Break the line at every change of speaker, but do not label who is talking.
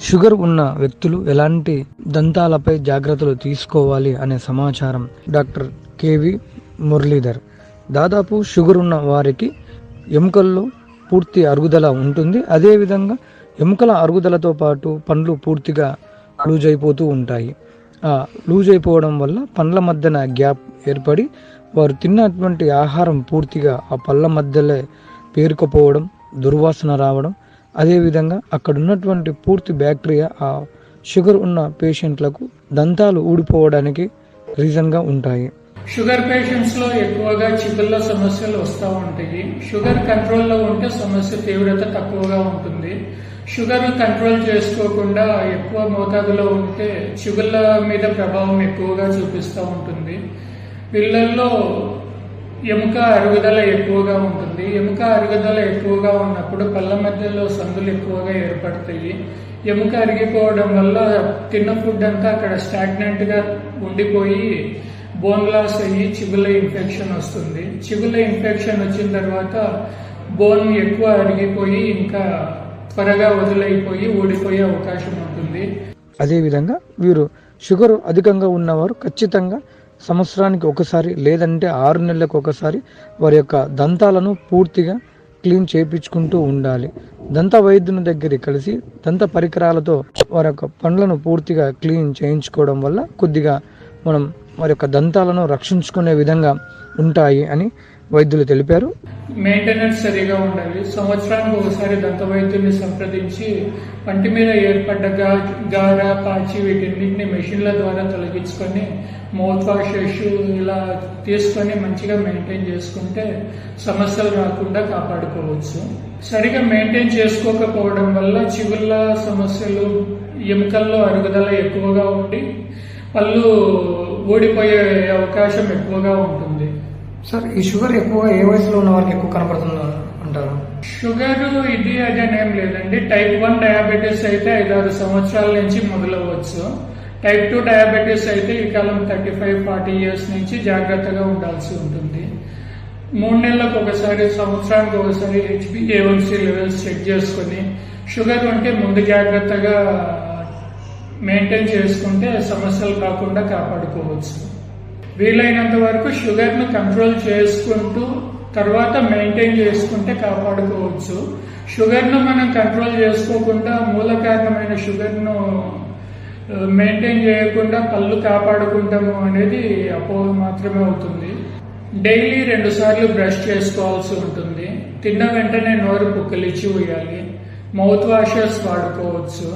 Sugar ఉన్న వ్యక్తులు ఎలాంటి దంతాలపై జాగ్రత్తలు తీసుకోవాలి అనే సమాచారం డాక్టర్ కేవి మురళీధర్. దాదాపు షుగర్ ఉన్న వారికి ఎముకల్లో పూర్తి అరుగుదల ఉంటుంది. అదేవిధంగా ఎముకల అరుగుదలతో పాటు పండ్లు పూర్తిగా లూజ్ అయిపోతూ ఉంటాయి. ఆ లూజ్ అయిపోవడం వల్ల పండ్ల మధ్యన గ్యాప్ ఏర్పడి వారు తిన్నటువంటి ఆహారం పూర్తిగా ఆ పళ్ళ మధ్యలో పేరుకుపోవడం, దుర్వాసన రావడం, అదేవిధంగా అక్కడ ఉన్నటువంటి పూర్తి బ్యాక్టీరియా ఆ షుగర్ ఉన్న పేషెంట్లకు దంతాలు ఊడిపోవడానికి రీజన్గా ఉంటాయి.
షుగర్ పేషెంట్స్ లో ఎక్కువగా చిగుళ్ళ సమస్యలు వస్తూ ఉంటాయి. షుగర్ కంట్రోల్లో ఉంటే సమస్య తీవ్రత తక్కువగా ఉంటుంది. షుగర్ కంట్రోల్ చేసుకోకుండా ఎక్కువ మోతాదులో ఉంటే చిగుళ్ళ మీద ప్రభావం ఎక్కువగా చూపిస్తూ ఉంటుంది. పిల్లల్లో ఎముక అరుగుదల ఎక్కువగా ఉంటుంది. ఎముక అరుగుదల ఎక్కువగా ఉన్నప్పుడు పళ్ళ మధ్యలో సందులు ఎక్కువగా ఏర్పడతాయి. ఎముక అరిగిపోవడం వల్ల తిన్న ఫుడ్ అంతా అక్కడ స్టాగ్నెంట్ గా ఉండిపోయి బోన్ లాస్ అయ్యి చిగుళ్ళ ఇన్ఫెక్షన్ వస్తుంది. చిగుళ్ళ ఇన్ఫెక్షన్ వచ్చిన తర్వాత బోన్ ఎక్కువ అరిగిపోయి ఇంకా త్వరగా వదిలైపోయి ఊడిపోయే అవకాశం ఉంటుంది.
అదేవిధంగా వీరు షుగర్ అధికంగా ఉన్నవారు ఖచ్చితంగా సంవత్సరానికి ఒకసారి లేదంటే 6 నెలలకు ఒకసారి వారి యొక్క దంతాలను పూర్తిగా క్లీన్ చేయించుకుంటూ ఉండాలి. దంత వైద్యుని దగ్గరికి కలిసి దంత పరికరాలతో వారి యొక్క పండ్లను పూర్తిగా క్లీన్ చేయించుకోవడం వల్ల కొద్దిగా మనం వారి యొక్క దంతాలను రక్షించుకునే విధంగా ఉంటాయి అని వైద్యులు తెలిపారు.
మెయింటెనెన్స్ సరిగా ఉండాలి. సంవత్సరానికి ఒకసారి దంత వైద్యుని సంప్రదించి పంటి మీద ఏర్పడ్డ గార, పాచి వీటిన్నింటినీ మెషిన్ల ద్వారా తొలగించుకొని మౌత్ వాషెస్ ఇలా తీసుకొని మంచిగా మెయింటైన్ చేసుకుంటే సమస్యలు రాకుండా కాపాడుకోవచ్చు. సరిగా మెయింటైన్ చేసుకోకపోవడం వల్ల చిగుళ్ళ సమస్యలు, ఎముకల్లో అరుగుదల ఎక్కువగా ఉండి పళ్ళు ఊడిపోయే అవకాశం ఎక్కువగా ఉంటుంది.
సార్, ఈ షుగర్ ఎక్కువ ఏ వయసులో ఉన్న వాళ్ళకి ఎక్కువ కనపడుతుంది అంటారు?
షుగర్ ఇది అదేనేం లేదండి. టైప్ 1 డయాబెటీస్ అయితే 5-6 సంవత్సరాల నుంచి మొదలవచ్చు. టైప్ 2 డయాబెటీస్ అయితే ఈ కాలం 35-40 ఇయర్స్ నుంచి జాగ్రత్తగా ఉండాల్సి ఉంటుంది. 3 నెలలకు ఒకసారి, సంవత్సరానికి ఒకసారి HbA1c లెవెల్స్ చెక్ చేసుకుని షుగర్ ఉంటే ముందు జాగ్రత్తగా మెయింటైన్ చేసుకుంటే సమస్యలు కాకుండా కాపాడుకోవచ్చు. వీలైనంత వరకు షుగర్ ను కంట్రోల్ చేసుకుంటూ తర్వాత మెయింటైన్ చేసుకుంటే కాపాడుకోవచ్చు. షుగర్ ను మనం కంట్రోల్ చేసుకోకుండా మూల కారణమైన షుగర్ ను మెయింటైన్ చేయకుండా పళ్ళు కాపాడుకుంటాము అనేది అపోహ మాత్రమే అవుతుంది. డైలీ 2 సార్లు బ్రష్ చేసుకోవాల్సి ఉంటుంది. తిన్న వెంటనే నోరు పుక్కలిచ్చి వేయాలి. మౌత్ వాషెస్ వాడుకోవచ్చు.